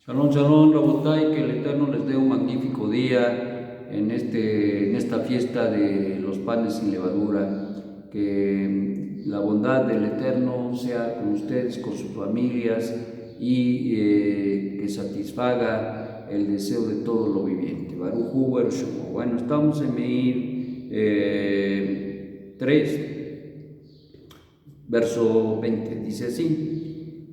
Shalom, shalom, Rabotai, que el Eterno les dé un magnífico día en esta fiesta de los panes sin levadura. Que la bondad del Eterno sea con ustedes, con sus familias y que satisfaga el deseo de todo lo viviente. Baruch Hu, Baruch Shemo. Bueno, estamos en Meir 3, verso 20. Dice así.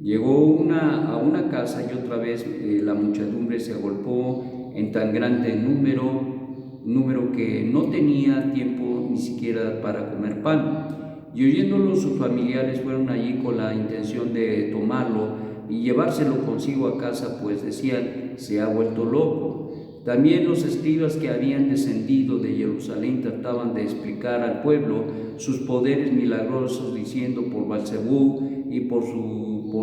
Llegó a una casa y otra vez la muchedumbre se agolpó en tan grande número que no tenía tiempo ni siquiera para comer pan. Y oyéndolo sus familiares fueron allí con la intención de tomarlo y llevárselo consigo a casa, pues decían, se ha vuelto loco. También los escribas que habían descendido de Jerusalén trataban de explicar al pueblo sus poderes milagrosos, diciendo por Beelzebú y por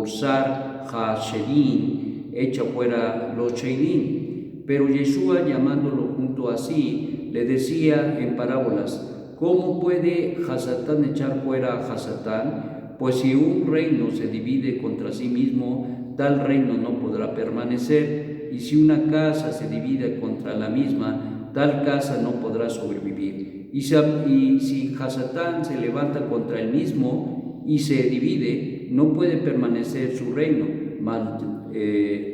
Sar HaShedin, echa fuera los Sheidim. Pero Yeshua, llamándolo junto a sí, le decía en parábolas, ¿cómo puede Hasatán echar fuera a Hasatán? Pues si un reino se divide contra sí mismo, tal reino no podrá permanecer, y si una casa se divide contra la misma, tal casa no podrá sobrevivir. Y si Hasatán se levanta contra el mismo y se divide, no puede permanecer su reino, mas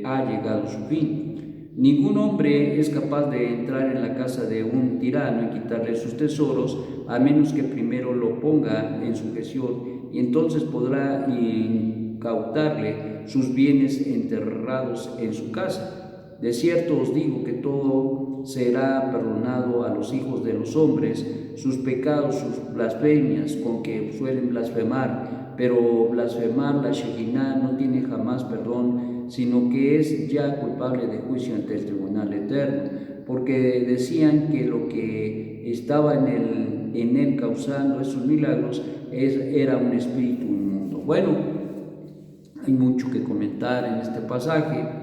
ha llegado su fin. Ningún hombre es capaz de entrar en la casa de un tirano y quitarle sus tesoros, a menos que primero lo ponga en sujeción, y entonces podrá incautarle sus bienes enterrados en su casa. De cierto os digo que todo será perdonado a los hijos de los hombres, sus pecados, sus blasfemias con que suelen blasfemar, pero blasfemar la Shekinah no tiene jamás perdón, sino que es ya culpable de juicio ante el tribunal eterno, porque decían que lo que estaba en él causando esos milagros era un espíritu inmundo. Bueno, hay mucho que comentar en este pasaje.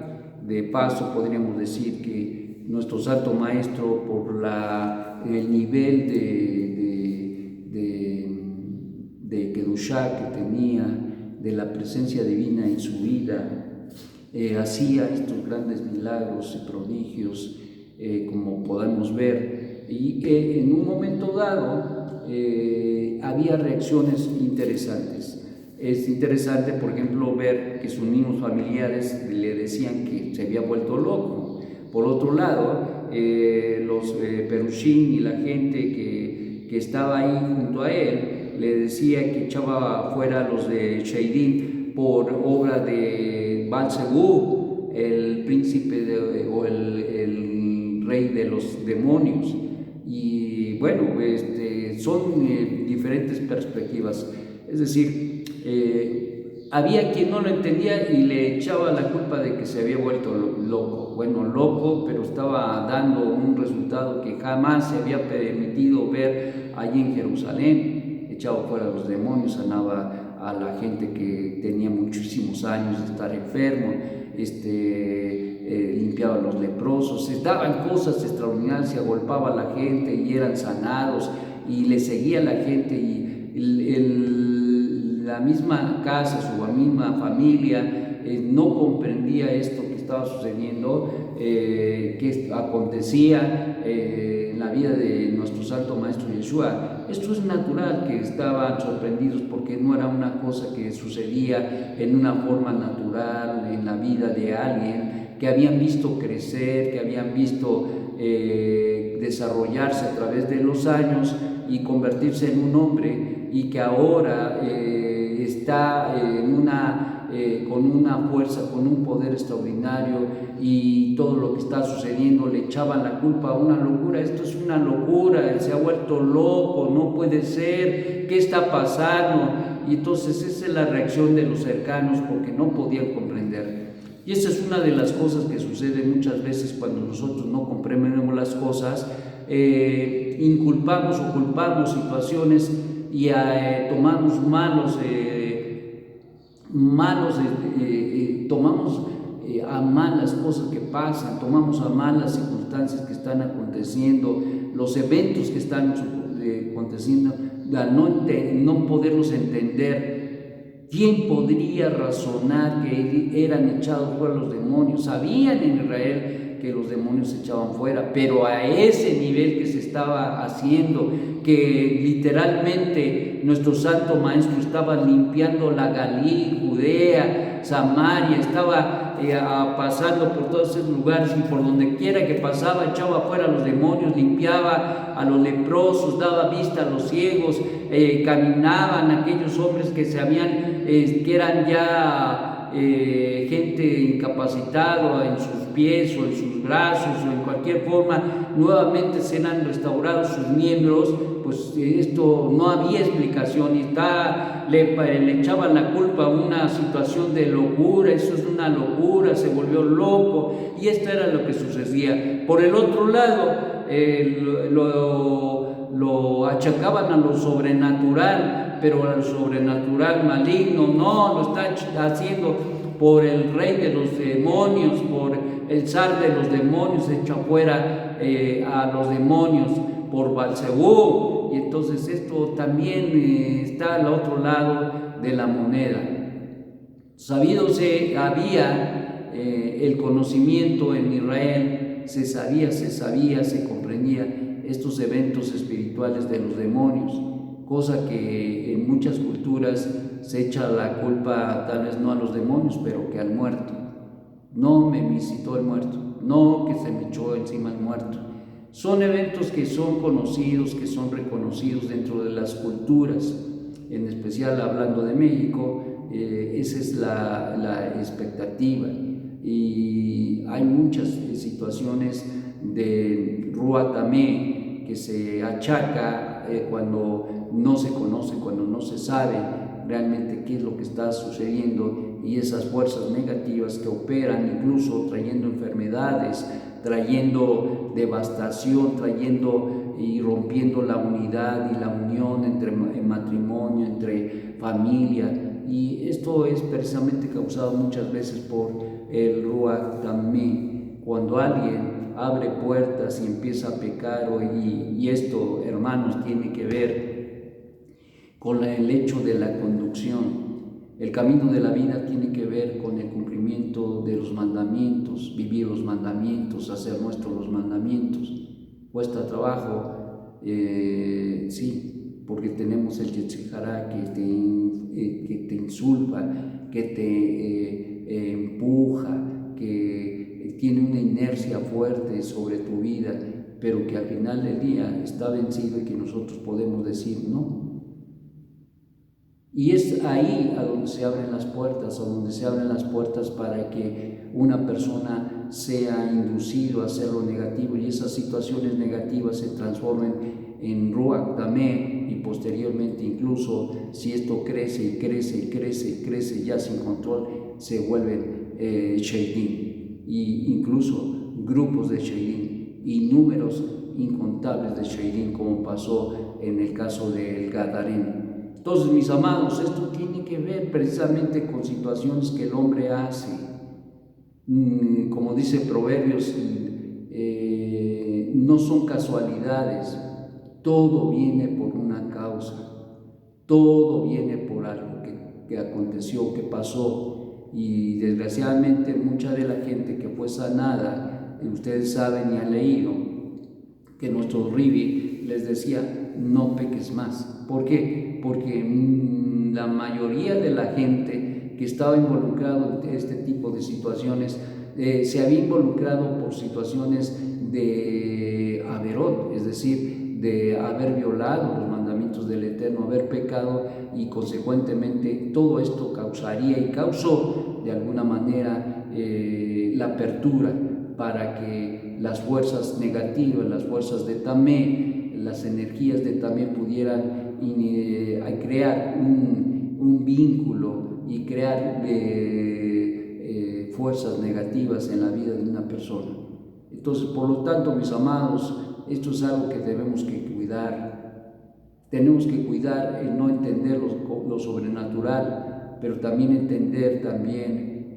De paso, podríamos decir que nuestro Santo Maestro, por el nivel de Kedushá que tenía, de la presencia divina en su vida, hacía estos grandes milagros y prodigios, como podemos ver, y que en un momento dado había reacciones interesantes. Es interesante, por ejemplo, ver que sus mismos familiares le decían que se había vuelto loco. Por otro lado, los Perushim y la gente que estaba ahí junto a él le decía que echaba fuera a los de Sheidim por obra de Beelzebú, el príncipe o el rey de los demonios. Y bueno, son diferentes perspectivas. Es decir, había quien no lo entendía y le echaba la culpa de que se había vuelto loco. Bueno, loco, pero estaba dando un resultado que jamás se había permitido ver allí en Jerusalén. Echaba fuera a los demonios, sanaba a la gente que tenía muchísimos años de estar enfermo, limpiaba a los leprosos, daban cosas extraordinarias, se agolpaba a la gente y eran sanados, y le seguía la gente, y la misma casa, su misma familia, no comprendía esto que estaba sucediendo, que acontecía en la vida de nuestro Santo Maestro Yeshua. Esto es natural, que estaban sorprendidos porque no era una cosa que sucedía en una forma natural en la vida de alguien, que habían visto crecer, que habían visto desarrollarse a través de los años y convertirse en un hombre, y que ahora está con una fuerza, con un poder extraordinario, y todo lo que está sucediendo le echaban la culpa a una locura. Esto es una locura, él se ha vuelto loco, no puede ser, ¿qué está pasando? Y entonces esa es la reacción de los cercanos, porque no podían comprender. Y esa es una de las cosas que sucede muchas veces cuando nosotros no comprendemos las cosas. Inculpamos o culpamos situaciones y tomamos tomamos a mal las cosas que pasan, tomamos a mal las circunstancias que están aconteciendo, los eventos que están aconteciendo, a no poderlos entender ¿Quién podría razonar que eran echados fuera los demonios? Sabían en Israel que los demonios se echaban fuera, pero a ese nivel que se estaba haciendo, que literalmente nuestro santo maestro estaba limpiando la Galilea, Judea, Samaria, estaba pasando por todos esos lugares y por donde quiera que pasaba echaba fuera a los demonios, limpiaba a los leprosos, daba vista a los ciegos, caminaban aquellos hombres que que eran ya gente incapacitada en sus pies o en sus brazos o en cualquier forma, nuevamente serán restaurados sus miembros. Pues esto no había explicación y le echaban la culpa a una situación de locura. Eso es una locura, se volvió loco, y esto era lo que sucedía. Por el otro lado, lo achacaban a lo sobrenatural, pero al sobrenatural maligno. No, lo está haciendo por el rey de los demonios, por el zar de los demonios, echa fuera a los demonios por Belcebú. Y entonces esto también está al otro lado de la moneda. Había el conocimiento en Israel, se sabía, se comprendía estos eventos espirituales de los demonios, cosa que en muchas culturas se echa la culpa tal vez no a los demonios, pero que al muerto. No me visitó el muerto, no que se me echó encima el muerto. Son eventos que son conocidos, que son reconocidos dentro de las culturas, en especial hablando de México. Esa es la expectativa, y hay muchas situaciones de Ruach Tameh que se achaca cuando no se conoce, cuando no se sabe realmente qué es lo que está sucediendo, y esas fuerzas negativas que operan incluso trayendo enfermedades, trayendo devastación, trayendo y rompiendo la unidad y la unión entre matrimonio, entre familia. Y esto es precisamente causado muchas veces por el Ruach Tameh. Cuando alguien abre puertas y empieza a pecar, y esto, hermanos, tiene que ver con el hecho de la conducción. El camino de la vida tiene que ver con el cumplimiento de los mandamientos, vivir los mandamientos, hacer nuestros los mandamientos. Cuesta trabajo, sí, porque tenemos el Yetzer Hara que te insulta, que te empuja, que tiene una inercia fuerte sobre tu vida, pero que al final del día está vencido y que nosotros podemos decir no. Y es ahí a donde se abren las puertas, para que una persona sea inducido a hacer lo negativo, y esas situaciones negativas se transformen en Ruach Tameh, y posteriormente, incluso si esto crece y crece ya sin control, se vuelven Sheidim, y incluso grupos de Sheidim y números incontables de Sheidim, como pasó en el caso del Gadareno. Entonces, mis amados, esto tiene que ver precisamente con situaciones que el hombre hace. Como dice Proverbios, no son casualidades, todo viene por una causa, todo viene por algo que aconteció, que pasó. Y desgraciadamente mucha de la gente que fue sanada, ustedes saben y han leído que nuestro Ribi les decía: no peques más. ¿Por qué? Porque la mayoría de la gente que estaba involucrado en este tipo de situaciones se había involucrado por situaciones de averot, es decir, de haber violado los mandamientos del Eterno, haber pecado, y consecuentemente todo esto causaría y causó de alguna manera la apertura para que las fuerzas negativas, las fuerzas de Tameh, las energías de Tameh pudieran crear un vínculo y crear fuerzas negativas en la vida de una persona. Entonces, por lo tanto, mis amados, esto es algo que debemos que cuidar. Tenemos que cuidar el no entender lo sobrenatural, pero también entender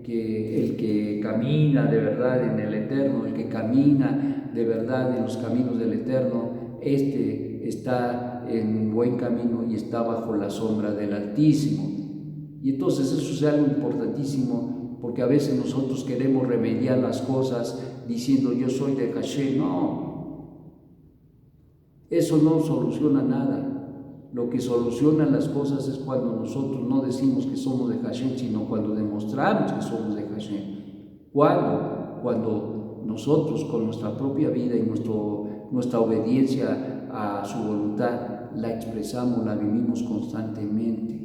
que el que camina de verdad en el Eterno, el que camina de verdad en los caminos del Eterno, está en buen camino y está bajo la sombra del Altísimo. Y entonces eso es algo importantísimo, porque a veces nosotros queremos remediar las cosas diciendo yo soy de Hashem. No, eso no soluciona nada. Lo que soluciona las cosas es cuando nosotros no decimos que somos de Hashem, sino cuando demostramos que somos de Hashem. Cuando nosotros con nuestra propia vida y nuestra obediencia a su voluntad la expresamos, la vivimos constantemente.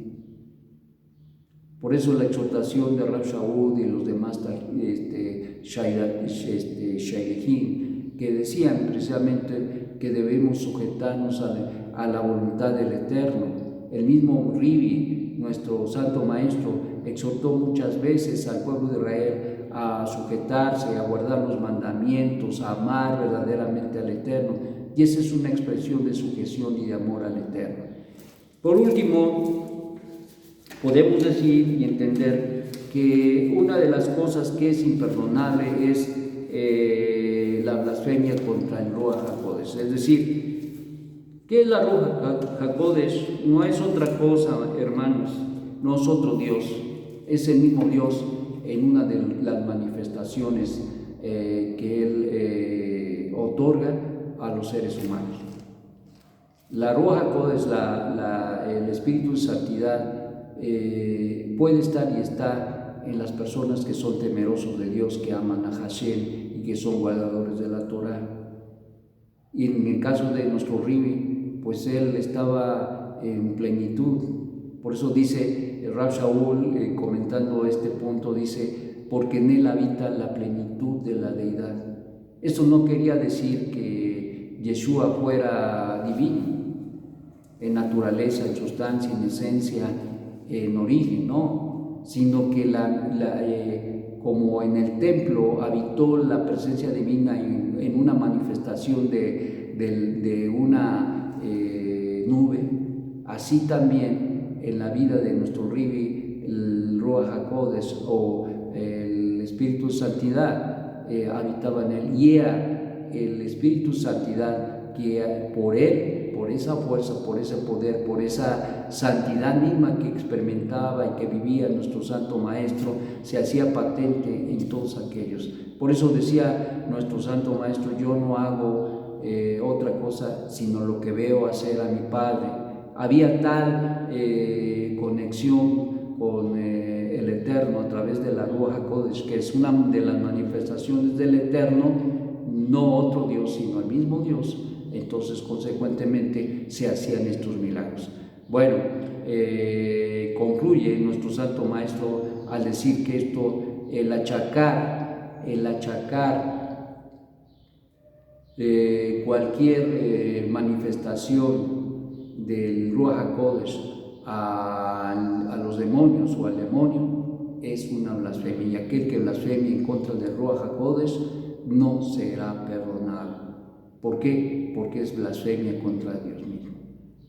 Por eso la exhortación de Rav Shaul y los demás Shairejim, que decían precisamente que debemos sujetarnos a la voluntad del Eterno. El mismo Ribi, nuestro santo maestro, exhortó muchas veces al pueblo de Israel a sujetarse, a guardar los mandamientos, a amar verdaderamente al Eterno. Y esa es una expresión de sujeción y de amor al Eterno. Por último, podemos decir y entender que una de las cosas que es imperdonable es la blasfemia contra el Ruach HaKodesh. Es decir, ¿qué es la Ruach HaKodesh? No es otra cosa, hermanos, no es otro Dios, es el mismo Dios en una de las manifestaciones que Él otorga a los seres humanos. La Ruach HaKodesh, el Espíritu de Santidad, puede estar y está en las personas que son temerosos de Dios, que aman a Hashem y que son guardadores de la Torah. Y en el caso de nuestro Ribi, pues él estaba en plenitud. Por eso dice Rav Shaul, comentando este punto, dice, porque en él habita la plenitud de la deidad. Eso no quería decir que Yeshua fuera divino, en naturaleza, en sustancia, en esencia, en origen, no, sino que como en el templo habitó la presencia divina en una manifestación de una nube, así también en la vida de nuestro Ribi, el Ruach HaKodesh o el Espíritu de Santidad habitaba en él, y era el Espíritu de Santidad que por él, por esa fuerza, por ese poder, por esa santidad misma que experimentaba y que vivía nuestro Santo Maestro, se hacía patente en todos aquellos. Por eso decía nuestro Santo Maestro, yo no hago otra cosa sino lo que veo hacer a mi Padre. Había tal conexión con el Eterno a través de la Ruach HaKodesh, que es una de las manifestaciones del Eterno, no otro Dios, sino el mismo Dios. Entonces, consecuentemente, se hacían estos milagros. Bueno, concluye nuestro Santo Maestro al decir que esto, el achacar cualquier manifestación del Ruach HaKodesh a los demonios o al demonio es una blasfemia, y aquel que blasfemia en contra del Ruach HaKodesh no será perdonado. ¿Por qué? Porque es blasfemia contra Dios mismo.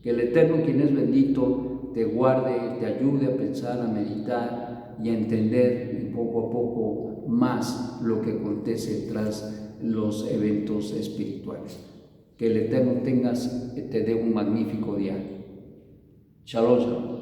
Que el Eterno, quien es bendito, te guarde, te ayude a pensar, a meditar y a entender poco a poco más lo que acontece tras los eventos espirituales. Que el Eterno te dé un magnífico día. Shalom, shalom.